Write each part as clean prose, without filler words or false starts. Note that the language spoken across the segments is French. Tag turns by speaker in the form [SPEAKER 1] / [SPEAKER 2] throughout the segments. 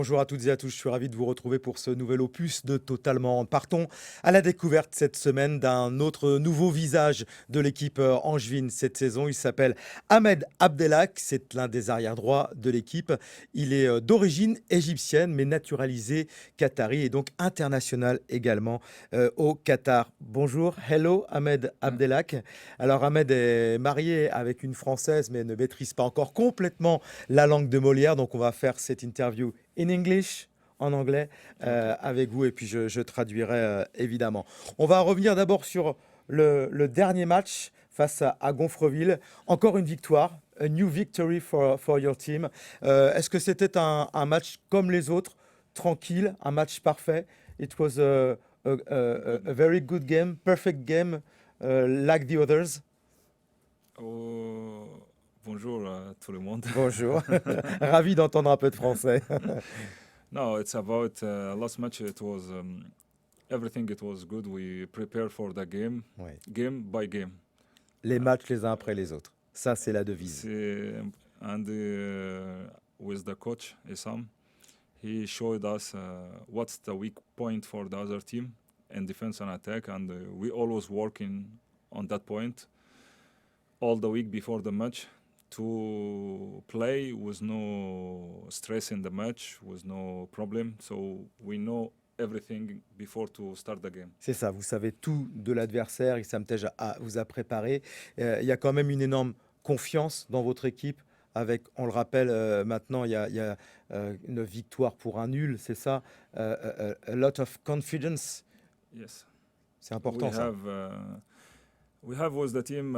[SPEAKER 1] Bonjour à toutes et à tous, je suis ravi de vous retrouver pour ce nouvel opus de Totalement. Partons à la découverte cette semaine d'un autre nouveau visage de l'équipe angevine cette saison. Il s'appelle Ahmed Abdelhak, c'est l'un des arrière-droits de l'équipe. Il est d'origine égyptienne mais naturalisé qatari et donc international également au Qatar. Bonjour, hello Ahmed Abdelhak. Alors Ahmed est marié avec une Française mais ne maîtrise pas encore complètement la langue de Molière, donc on va faire cette interview in English, en anglais, avec vous, et puis je traduirai évidemment. On va revenir d'abord sur le dernier match face à Gonfreville. Encore une victoire, a new victory for your team. Est-ce que c'était un match comme les autres, tranquille, un match parfait? It was a very good game, perfect game, like the others.
[SPEAKER 2] Oh, bonjour à tout le monde.
[SPEAKER 1] Bonjour, ravi d'entendre un peu de français.
[SPEAKER 2] No, it's about last match. It was everything. It was good. We prepared for the game,
[SPEAKER 1] Ouais.
[SPEAKER 2] game by game.
[SPEAKER 1] Les matchs les uns après les autres. Ça, c'est la devise.
[SPEAKER 2] And with the coach Isam, he showed us what's the weak point for the other team in defense and attack, and we always working on that point all the week before the match to play with no stress in the match, with no problem. So we know everything before to start the game.
[SPEAKER 1] C'est ça, vous savez tout de l'adversaire. Issam Tej vous a préparé. Il y a quand même une énorme confiance dans votre équipe. Avec, on le rappelle maintenant, il y a une victoire pour un nul, c'est ça. A lot of confidence.
[SPEAKER 2] Yes.
[SPEAKER 1] C'est important ça.
[SPEAKER 2] We have with the team,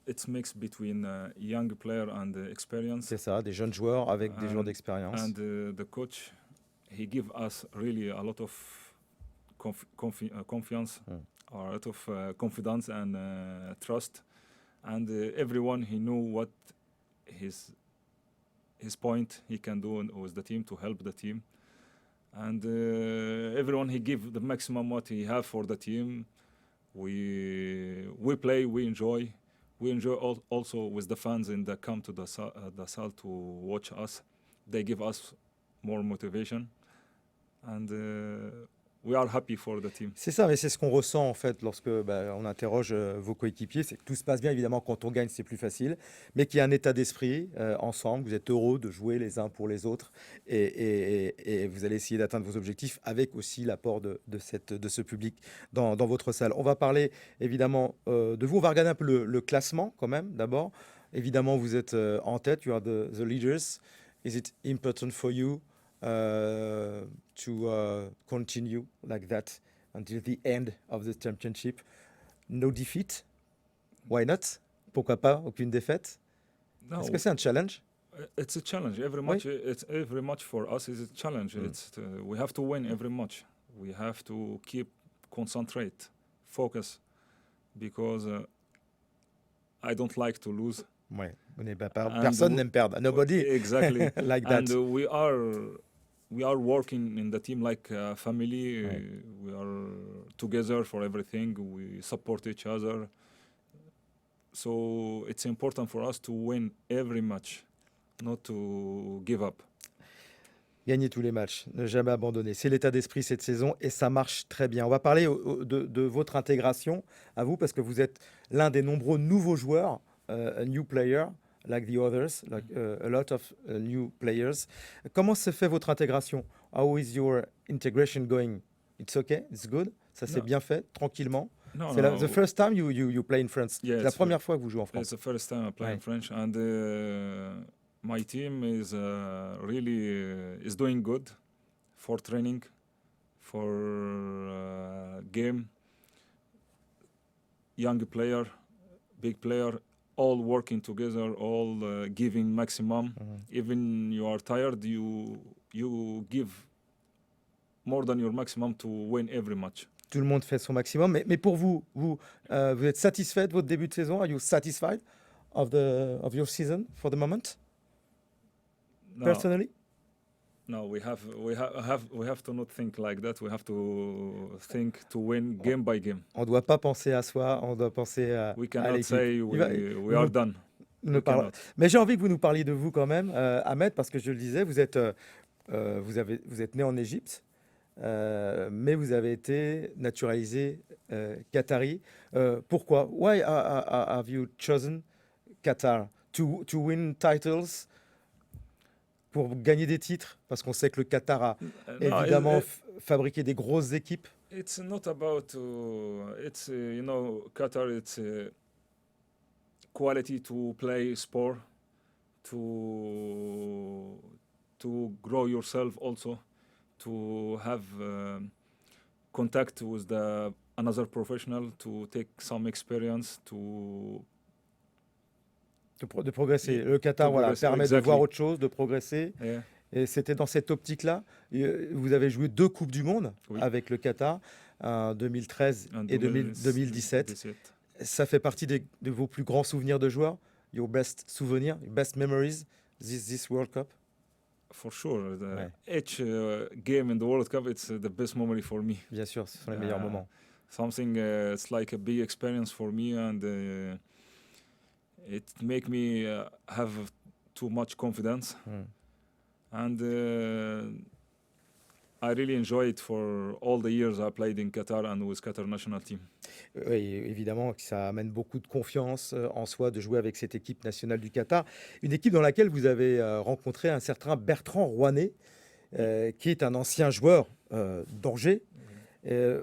[SPEAKER 2] it's mixed between young player and experience.
[SPEAKER 1] C'est ça, des jeunes joueurs avec des joueurs d'expérience.
[SPEAKER 2] And the coach, he give us really a lot of confiance, or a lot of confidence and trust. And everyone, he knew what his point he can do with the team to help the team. And everyone, he give the maximum what he have for the team. We play, we enjoy. We enjoy also with the fans in the come to the salle to watch us. They give us more motivation, and we are happy for the team.
[SPEAKER 1] C'est ça, mais c'est ce qu'on ressent en fait lorsque on interroge vos coéquipiers. C'est que tout se passe bien, évidemment, quand on gagne, c'est plus facile, mais qu'il y a un état d'esprit ensemble. Vous êtes heureux de jouer les uns pour les autres et vous allez essayer d'atteindre vos objectifs avec aussi l'apport de ce public dans votre salle. On va parler évidemment de vous. On va regarder un peu le classement quand même d'abord. Évidemment, vous êtes en tête. You are the leaders. Is it important for you to continue like that until the end of the championship? No defeat? Why not? Pourquoi pas aucune défaite?
[SPEAKER 2] No,
[SPEAKER 1] Est-ce que c'est un challenge?
[SPEAKER 2] it's a challenge. Every match, every match for us is a challenge. We have to win every match. We have to keep concentrate, focus, because I don't like to lose.
[SPEAKER 1] Ouais, personne n'aime perdre. Nobody
[SPEAKER 2] exactly
[SPEAKER 1] like that.
[SPEAKER 2] And we are working in the team like a family. We are together for everything. We support each other. So it's important for us to win every match, not to give up.
[SPEAKER 1] Gagner tous les matchs, ne jamais abandonner. C'est l'état d'esprit cette saison et ça marche très bien. On va parler de votre intégration à vous parce que vous êtes l'un des nombreux nouveaux joueurs, a new player, like the others, like a lot of new players. Comment se fait votre intégration? How is your integration going? It's okay? It's good? Ça s'est bien fait, tranquillement?
[SPEAKER 2] No,
[SPEAKER 1] C'est
[SPEAKER 2] no.
[SPEAKER 1] the first time you play in France.
[SPEAKER 2] Yeah,
[SPEAKER 1] C'est la
[SPEAKER 2] it's
[SPEAKER 1] première fois que vous jouez en France.
[SPEAKER 2] It's the first time I play in French, and my team is really is doing good for training, for game. Young player, big player, all working together, all giving maximum. Even you are tired, you give more than your maximum to win every match.
[SPEAKER 1] Tout le monde fait son maximum. Mais pour vous, vous êtes satisfait de votre début de saison? Are you satisfied of your season for the moment?
[SPEAKER 2] No,
[SPEAKER 1] Personally?
[SPEAKER 2] no, we have to not think like that. We have to think to win game by game.
[SPEAKER 1] On ne doit pas penser à soi, on doit penser à
[SPEAKER 2] We
[SPEAKER 1] à
[SPEAKER 2] cannot
[SPEAKER 1] l'équipe.
[SPEAKER 2] say we are done.
[SPEAKER 1] Ne
[SPEAKER 2] We
[SPEAKER 1] parle-
[SPEAKER 2] cannot.
[SPEAKER 1] Mais j'ai envie que vous nous parliez de vous quand même, Ahmed, parce que je le disais, vous êtes vous êtes né en Égypte, mais vous avez été naturalisé qatari. Pourquoi? Why have you chosen Qatar to win titles, pour gagner des titres? Parce qu'on sait que le Qatar a
[SPEAKER 2] No,
[SPEAKER 1] évidemment fabriqué des grosses équipes.
[SPEAKER 2] it's not about it's you know, Qatar. It's quality to play sport, to grow yourself also, to have contact with another professional, to take some experience,
[SPEAKER 1] De progresser. Le Qatar,
[SPEAKER 2] To
[SPEAKER 1] voilà,
[SPEAKER 2] progress,
[SPEAKER 1] permet de
[SPEAKER 2] exactly.
[SPEAKER 1] voir autre chose, de progresser.
[SPEAKER 2] yeah,
[SPEAKER 1] Et c'était dans cette optique-là. Vous avez joué 2 Coupes du Monde
[SPEAKER 2] Oui.
[SPEAKER 1] avec le Qatar, en 2013
[SPEAKER 2] and
[SPEAKER 1] et 2017. Ça fait partie de vos plus grands souvenirs de joueur? Your best souvenirs, your best memories, this World Cup?
[SPEAKER 2] For sure.
[SPEAKER 1] Ouais.
[SPEAKER 2] Each game in the World Cup, it's the best memory for me.
[SPEAKER 1] Bien sûr, ce sont les meilleurs moments.
[SPEAKER 2] Something it's like a big experience for me, and it make me have too much confidence,
[SPEAKER 1] Mm.
[SPEAKER 2] and I really enjoy it for all the years I played in Qatar and with Qatar national team.
[SPEAKER 1] Oui, évidemment, que ça amène beaucoup de confiance en soi de jouer avec cette équipe nationale du Qatar. Une équipe dans laquelle vous avez rencontré un certain Bertrand Rouanet, qui est un ancien joueur d'Angers.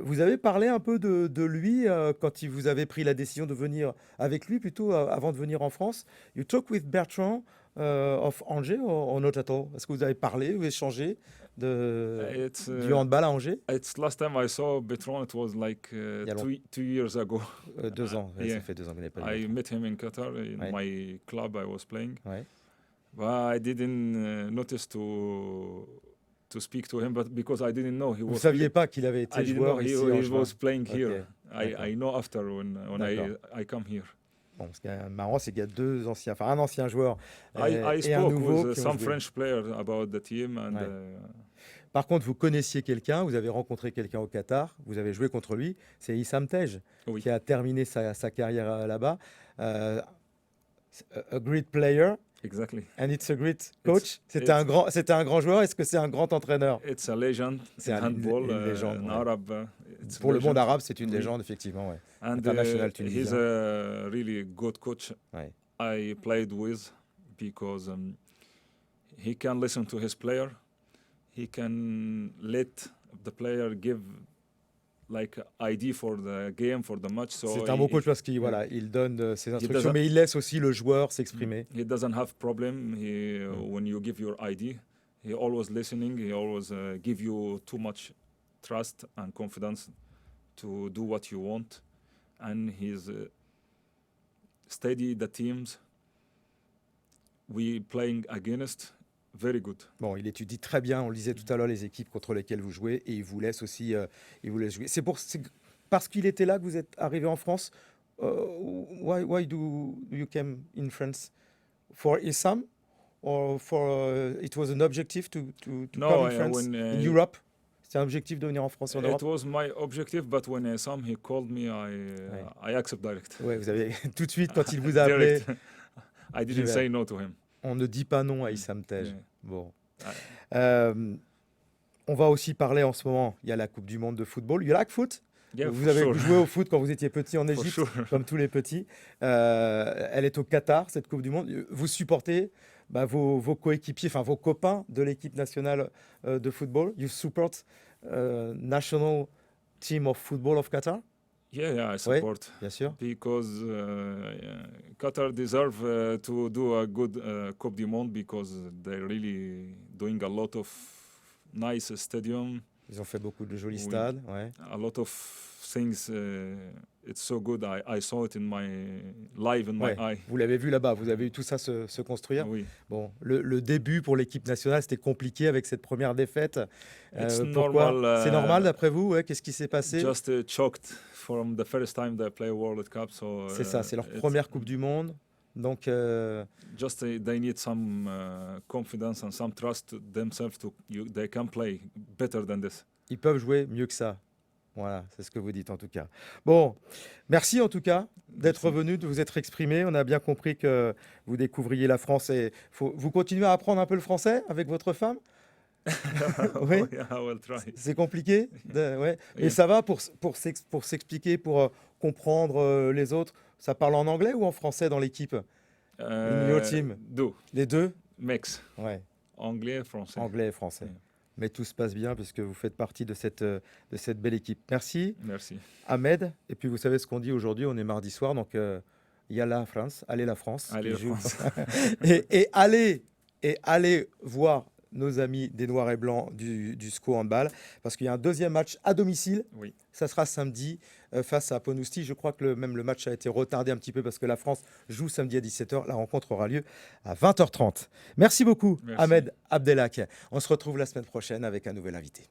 [SPEAKER 1] Vous avez parlé un peu de lui quand vous avez pris la décision de venir avec lui, plutôt avant de venir en France. You talk with Bertrand of Angers or not at all? Est-ce que vous avez parlé ou échangé
[SPEAKER 2] It's
[SPEAKER 1] du handball à Angers?
[SPEAKER 2] it's last time I saw Bertrand, it was like
[SPEAKER 1] y a
[SPEAKER 2] 2 years ago.
[SPEAKER 1] 2 ans, ouais,
[SPEAKER 2] yeah.
[SPEAKER 1] ça fait 2 ans que vous n'avez pas
[SPEAKER 2] I
[SPEAKER 1] vu.
[SPEAKER 2] met him in Qatar in
[SPEAKER 1] Ouais.
[SPEAKER 2] my club I was playing.
[SPEAKER 1] Ouais.
[SPEAKER 2] But I didn't notice to speak to him, but because I didn't know he
[SPEAKER 1] Vous ne
[SPEAKER 2] was.
[SPEAKER 1] saviez pas qu'il avait
[SPEAKER 2] I
[SPEAKER 1] été
[SPEAKER 2] didn't
[SPEAKER 1] joueur
[SPEAKER 2] know
[SPEAKER 1] ici
[SPEAKER 2] he
[SPEAKER 1] en juin?
[SPEAKER 2] was playing
[SPEAKER 1] Ok,
[SPEAKER 2] here.
[SPEAKER 1] d'accord.
[SPEAKER 2] I know after when
[SPEAKER 1] D'accord.
[SPEAKER 2] I come here.
[SPEAKER 1] Bon, ce qui est marrant, c'est qu'il y a 2 anciens, enfin un ancien joueur
[SPEAKER 2] I
[SPEAKER 1] et un
[SPEAKER 2] spoke
[SPEAKER 1] nouveau
[SPEAKER 2] with
[SPEAKER 1] qui ont
[SPEAKER 2] some
[SPEAKER 1] joué.
[SPEAKER 2] French players about the team, and
[SPEAKER 1] Ouais. Par contre, vous connaissiez quelqu'un, vous avez rencontré quelqu'un au Qatar, vous avez joué contre lui, c'est Issam Tej,
[SPEAKER 2] Oui.
[SPEAKER 1] qui a terminé sa carrière là-bas. A great player,
[SPEAKER 2] Exactly.
[SPEAKER 1] and it's a great coach. C'était
[SPEAKER 2] it's-
[SPEAKER 1] un grand joueur, est-ce que c'est un grand entraîneur?
[SPEAKER 2] It's a legend
[SPEAKER 1] C'est
[SPEAKER 2] in
[SPEAKER 1] une
[SPEAKER 2] handball,
[SPEAKER 1] légende,
[SPEAKER 2] in
[SPEAKER 1] ouais.
[SPEAKER 2] Arab. It's
[SPEAKER 1] Pour le
[SPEAKER 2] legend.
[SPEAKER 1] monde arabe, c'est une
[SPEAKER 2] Oui.
[SPEAKER 1] légende, effectivement. Ouais.
[SPEAKER 2] And
[SPEAKER 1] international
[SPEAKER 2] he's
[SPEAKER 1] Tunisian.
[SPEAKER 2] a really good coach.
[SPEAKER 1] Ouais.
[SPEAKER 2] I played with because he can listen to his player. He can let the player give like ID for the game, for the match. So
[SPEAKER 1] C'est un bon coach parce qu'il voilà, il donne ses instructions,
[SPEAKER 2] doesn't-
[SPEAKER 1] mais il laisse aussi le joueur s'exprimer.
[SPEAKER 2] he doesn't have problem. When you give your ID, he always listening. He always give you too much trust and confidence to do what you want, and he's steady the teams we playing against. Very good.
[SPEAKER 1] Bon, il étudie très bien, on le disait tout à l'heure, les équipes contre lesquelles vous jouez, et il vous laisse aussi jouer. C'est parce qu'il était là que vous êtes arrivé en France. Why do you came in France? For Issam? Or for it was an objective to
[SPEAKER 2] No,
[SPEAKER 1] come in France?
[SPEAKER 2] when,
[SPEAKER 1] in Europe? C'était un objectif de venir en France et en
[SPEAKER 2] It
[SPEAKER 1] Europe?
[SPEAKER 2] was my objective, but when Sam he called me, I accept direct.
[SPEAKER 1] Ouais, vous avez tout de suite, quand il vous a appelé,
[SPEAKER 2] Direct. I
[SPEAKER 1] J'y
[SPEAKER 2] didn't
[SPEAKER 1] vais.
[SPEAKER 2] say no to him.
[SPEAKER 1] on ne dit pas non à Issam Tej.
[SPEAKER 2] Yeah.
[SPEAKER 1] Bon.
[SPEAKER 2] I-
[SPEAKER 1] On va aussi parler en ce moment, il y a la Coupe du Monde de football. You like foot?
[SPEAKER 2] Yeah,
[SPEAKER 1] Vous
[SPEAKER 2] for
[SPEAKER 1] avez
[SPEAKER 2] sure.
[SPEAKER 1] joué au foot quand vous étiez petit en
[SPEAKER 2] For
[SPEAKER 1] Égypte,
[SPEAKER 2] sure.
[SPEAKER 1] comme tous les petits. Elle est au Qatar, cette Coupe du Monde. Vous supportez vos coéquipiers, enfin vos copains de l'équipe nationale de football. You support national team of football of Qatar,
[SPEAKER 2] Yeah, I support
[SPEAKER 1] bien sûr.
[SPEAKER 2] because Qatar deserve to do a good Coupe du Monde because they're really doing a lot of nice stadium,
[SPEAKER 1] Ils ont fait beaucoup de jolis
[SPEAKER 2] Oui.
[SPEAKER 1] stades. Ouais.
[SPEAKER 2] a lot of things. It's so good. I saw it in my live in
[SPEAKER 1] Ouais.
[SPEAKER 2] my eye.
[SPEAKER 1] Vous l'avez vu là-bas, vous avez vu tout ça se construire.
[SPEAKER 2] Oui.
[SPEAKER 1] Bon, le début pour l'équipe nationale, c'était compliqué avec cette première défaite.
[SPEAKER 2] It's
[SPEAKER 1] Pourquoi?
[SPEAKER 2] normal,
[SPEAKER 1] C'est normal d'après vous? Ouais, qu'est-ce qui s'est passé?
[SPEAKER 2] Just choked from the first time they play World Cup. So
[SPEAKER 1] C'est ça, c'est leur
[SPEAKER 2] it's
[SPEAKER 1] première Coupe du Monde. Donc,
[SPEAKER 2] just they need some confidence and some trust themselves they can play better than this.
[SPEAKER 1] ils peuvent jouer mieux que ça. Voilà, c'est ce que vous dites en tout cas. Bon, merci en tout cas d'être
[SPEAKER 2] Merci.
[SPEAKER 1] venu, de vous être exprimé. On a bien compris que vous découvriez la France et vous continuez à apprendre un peu le français avec votre femme? Oui,
[SPEAKER 2] Oh, yeah, I will try.
[SPEAKER 1] c'est compliqué. Ouais. Et
[SPEAKER 2] Yeah.
[SPEAKER 1] ça va pour s'expliquer, pour comprendre les autres. Ça parle en anglais ou en français dans l'équipe? In your team?
[SPEAKER 2] Do
[SPEAKER 1] Les deux?
[SPEAKER 2] mix
[SPEAKER 1] Ouais,
[SPEAKER 2] anglais, français.
[SPEAKER 1] anglais et français.
[SPEAKER 2] Yeah.
[SPEAKER 1] Mais tout se passe bien puisque vous faites partie de cette belle équipe. Merci,
[SPEAKER 2] Merci.
[SPEAKER 1] Ahmed. Et puis vous savez ce qu'on dit aujourd'hui, on est mardi soir, donc il y a la France, allez la France,
[SPEAKER 2] Allez,
[SPEAKER 1] qui
[SPEAKER 2] la
[SPEAKER 1] joue.
[SPEAKER 2] France.
[SPEAKER 1] Et allez voir nos amis des Noirs et Blancs du SCO Handball, parce qu'il y a un deuxième match à domicile.
[SPEAKER 2] Oui.
[SPEAKER 1] Ça sera samedi face à Ponousti. Je crois que même le match a été retardé un petit peu parce que la France joue samedi à 17h. La rencontre aura lieu à 20h30. Merci beaucoup,
[SPEAKER 2] Merci.
[SPEAKER 1] Ahmed Abdelhak. On se retrouve la semaine prochaine avec un nouvel invité.